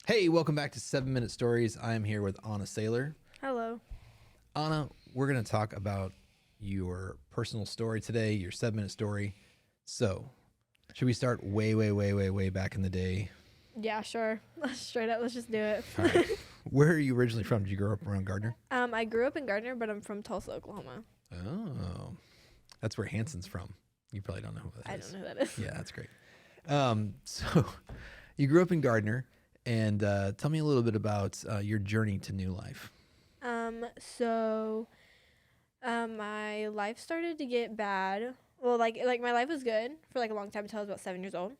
Hey, welcome back to 7 Minute Stories. I am here with Awna Saylor. Hello. Awna, we're going to talk about your personal story today, your 7 minute story. So, should we start way back in the day? Yeah, sure. Straight up, let's just do it. All right. Where are you originally from? Did you grow up around Gardner? I grew up in Gardner, but I'm from Tulsa, Oklahoma. Oh, that's where Hanson's from. You probably don't know who that I is. don't know who that is. Yeah, that's great. So, you grew up in Gardner, and tell me a little bit about your journey to new life. So, my life started to get bad. Well, like my life was good for like a long time until I was about 7 years old.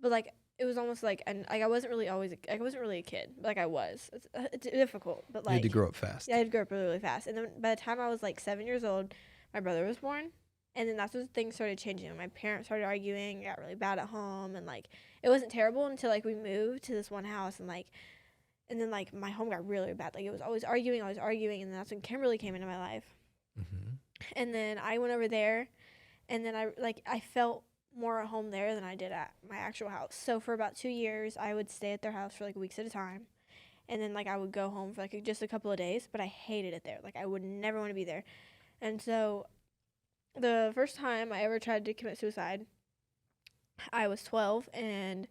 But like it was almost like, and like I wasn't really I wasn't really a kid. But, like I was. It's difficult, but You had like to grow up fast. yeah, I had to grow up really, really fast. And then by the time I was like 7 years old, my brother was born. And then that's when things started changing. My parents started arguing, it got really bad at home. And like, it wasn't terrible until like we moved to this one house. And then like my home got really bad. Like it was always arguing, always arguing. And then that's when Kimberly came into my life. Mm-hmm. And then I went over there. And then I felt more at home there than I did at my actual house. So for about 2 years, I would stay at their house for like weeks at a time. And then like I would go home for like just a couple of days, but I hated it there. Like I would never want to be there. And so the first time I ever tried to commit suicide, I was 12, and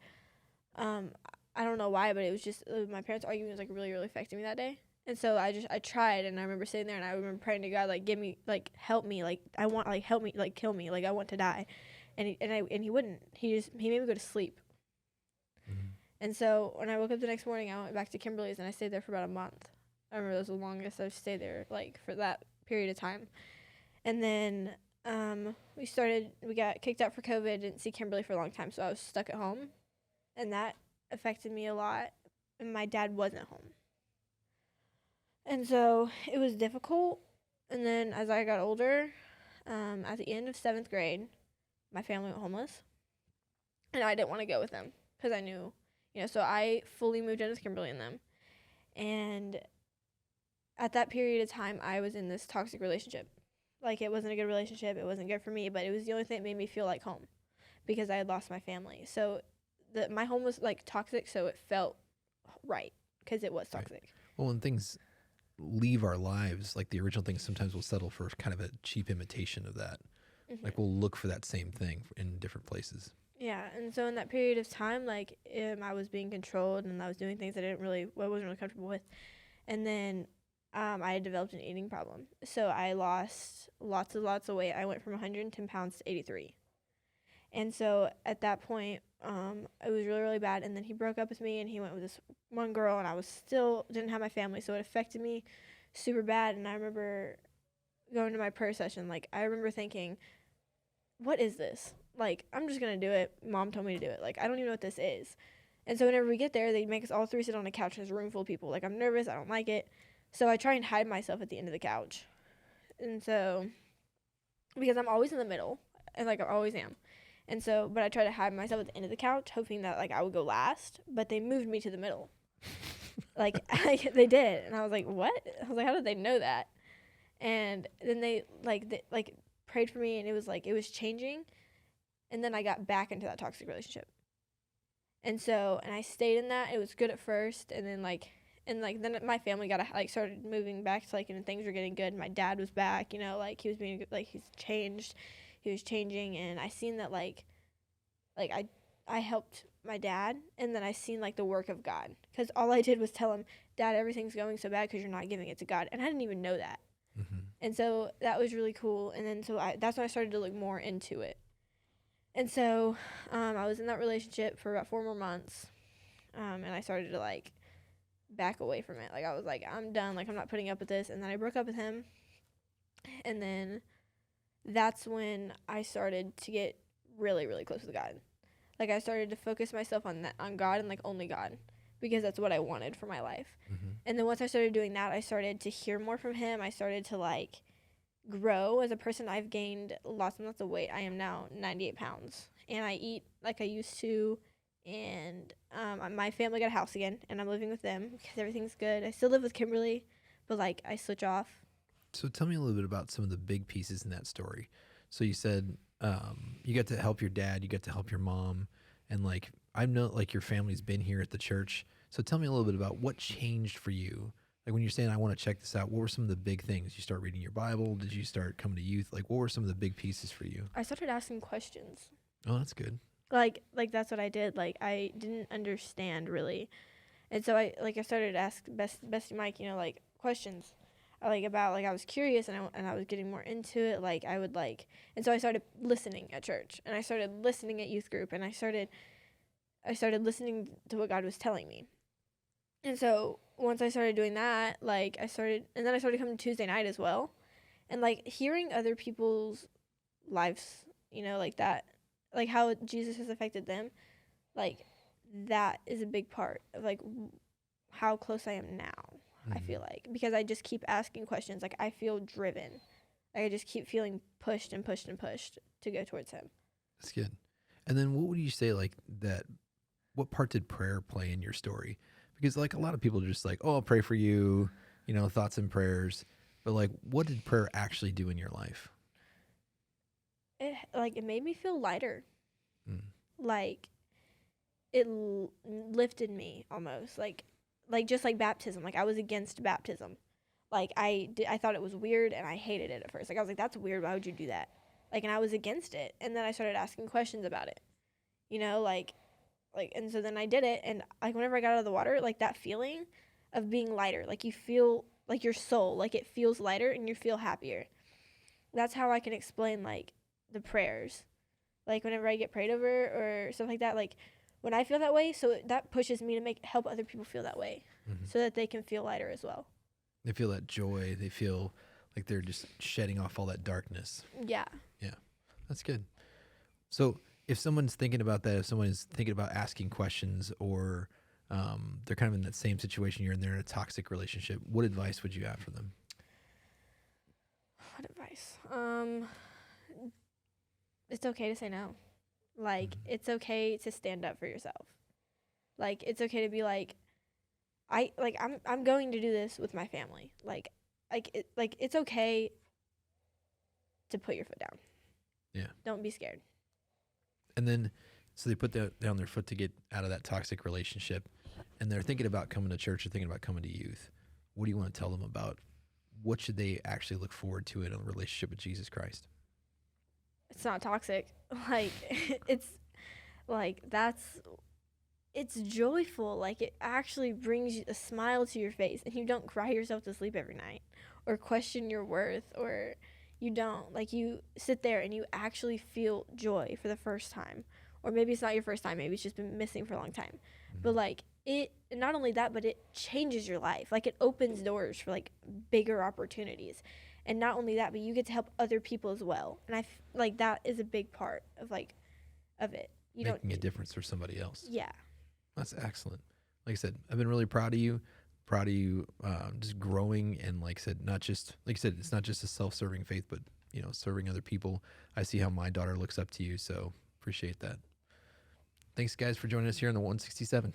um, I don't know why, but it was just my parents arguing was like really, really affecting me that day. And so I tried, and I remember sitting there, and I remember praying to God, like, give me, like, help me, like, I want, like, help me, like, kill me, like, I want to die, and he wouldn't. He made me go to sleep. Mm-hmm. And so when I woke up the next morning, I went back to Kimberly's, and I stayed there for about a month. I remember that was the longest I've stayed there, like, for that period of time. And then we got kicked out for COVID, didn't see Kimberly for a long time, so I was stuck at home, and that affected me a lot, and my dad wasn't home. And so it was difficult. And then as I got older, at the end of 7th grade, my family went homeless, and I didn't want to go with them because I knew, so I fully moved in with Kimberly and them. And at that period of time, I was in this toxic relationship. Like, it wasn't a good relationship. It wasn't good for me, but it was the only thing that made me feel like home because I had lost my family. So my home was, like, toxic, so it felt right because it was toxic. Right. Well, when things leave our lives, like the original thing, sometimes we'll settle for kind of a cheap imitation of that. Mm-hmm. Like we'll look for that same thing in different places. Yeah, and so in that period of time, like I was being controlled and I was doing things I wasn't really comfortable with, and then I had developed an eating problem. So I lost lots of weight. I went from 110 pounds to 83, and so at that point, it was really, really bad. And then he broke up with me, and he went with this one girl, and I was still didn't have my family, so it affected me super bad. And I remember going to my prayer session. Like, I remember thinking, what is this? Like, I'm just going to do it. Mom told me to do it. Like, I don't even know what this is. And so whenever we get there, they make us all three sit on a couch, and there's a room full of people. Like, I'm nervous. I don't like it. So I try and hide myself at the end of the couch. And so, because I'm always in the middle, and, like, I always am. And so, but I try to hide myself at the end of the couch, hoping that, like, I would go last. But they moved me to the middle. Like, they did. And I was like, what? I was like, how did they know that? And then they prayed for me, and it was changing. And then I got back into that toxic relationship. And I stayed in that. It was good at first, and then then my family started moving back to and things were getting good. My dad was back, he was being he's changed. He was changing, and I seen that I helped my dad, and then I seen the work of God, cuz all I did was tell him, "Dad, everything's going so bad cuz you're not giving it to God." And I didn't even know that. Mm-hmm. And so that was really cool, and then that's when I started to look more into it. And so I was in that relationship for about 4 more months, and I started to back away from it. I was like, I'm done. I'm not putting up with this. And then I broke up with him, and then that's when I started to get really, really close with God. I started to focus myself on God and only God, because that's what I wanted for my life. Mm-hmm. And then once I started doing that, I started to hear more from him. I started to grow as a person. I've gained lots and lots of weight. I am now 98 pounds, and I eat like I used to. And my family got a house again, and I'm living with them because everything's good. I still live with Kimberly, but I switch off. So tell me a little bit about some of the big pieces in that story. So you said you got to help your dad, you got to help your mom, and I know like your family's been here at the church. So tell me a little bit about what changed for you. Like when you're saying, I want to check this out, what were some of the big things? You start reading your Bible? Did you start coming to youth? Like what were some of the big pieces for you? I started asking questions. Oh, that's good. Like that's what I did. Like I didn't understand really. And so I started to ask Bestie Mike, like questions. About I was curious and I was getting more into it. Like I would and so I started listening at church and I started listening at youth group and I started listening to what God was telling me. And so once I started doing that, and then I started coming Tuesday night as well. And hearing other people's lives, like that, like how Jesus has affected them, like that is a big part of how close I am now. I feel like, because I just keep asking questions. Like I feel driven. Like I just keep feeling pushed and pushed and pushed to go towards him. That's good. And then what would you say what part did prayer play in your story? Because a lot of people are just oh, I'll pray for you, thoughts and prayers. But what did prayer actually do in your life? It made me feel lighter. Mm. It lifted me almost. Just like baptism. I was against baptism. I thought it was weird and I hated it at first. I was like, that's weird. Why would you do that? And I was against it. And then I started asking questions about it. And so then I did it. And whenever I got out of the water, that feeling of being lighter, you feel your soul, it feels lighter and you feel happier. That's how I can explain the prayers. Whenever I get prayed over or stuff like that, when I feel that way, so that pushes me to help other people feel that way, so that they can feel lighter as well. They feel that joy. They feel like they're just shedding off all that darkness. Yeah. Yeah, that's good. So if someone's thinking about that, if someone is thinking about asking questions or they're kind of in that same situation you're in, they're in a toxic relationship, what advice would you have for them? What advice? It's okay to say no. It's okay to stand up for yourself. It's okay to be I'm going to do this with my family. It's okay to put your foot down. Yeah. Don't be scared. And then, so they put down their foot to get out of that toxic relationship, and they're thinking about coming to church or thinking about coming to youth. What do you want to tell them about what should they actually look forward to in a relationship with Jesus Christ? It's not toxic. It's joyful. It actually brings a smile to your face and you don't cry yourself to sleep every night or question your worth, or you don't. You sit there and you actually feel joy for the first time. Or maybe it's not your first time. Maybe it's just been missing for a long time. Mm-hmm. But it, not only that, but it changes your life. It opens doors for bigger opportunities. And not only that, but you get to help other people as well. And that is a big part of of it. Making a difference for somebody else. Yeah. That's excellent. Like I said, I've been really proud of you. Just growing, and like I said, it's not just a self-serving faith, but serving other people. I see how my daughter looks up to you, so appreciate that. Thanks guys for joining us here on the 167.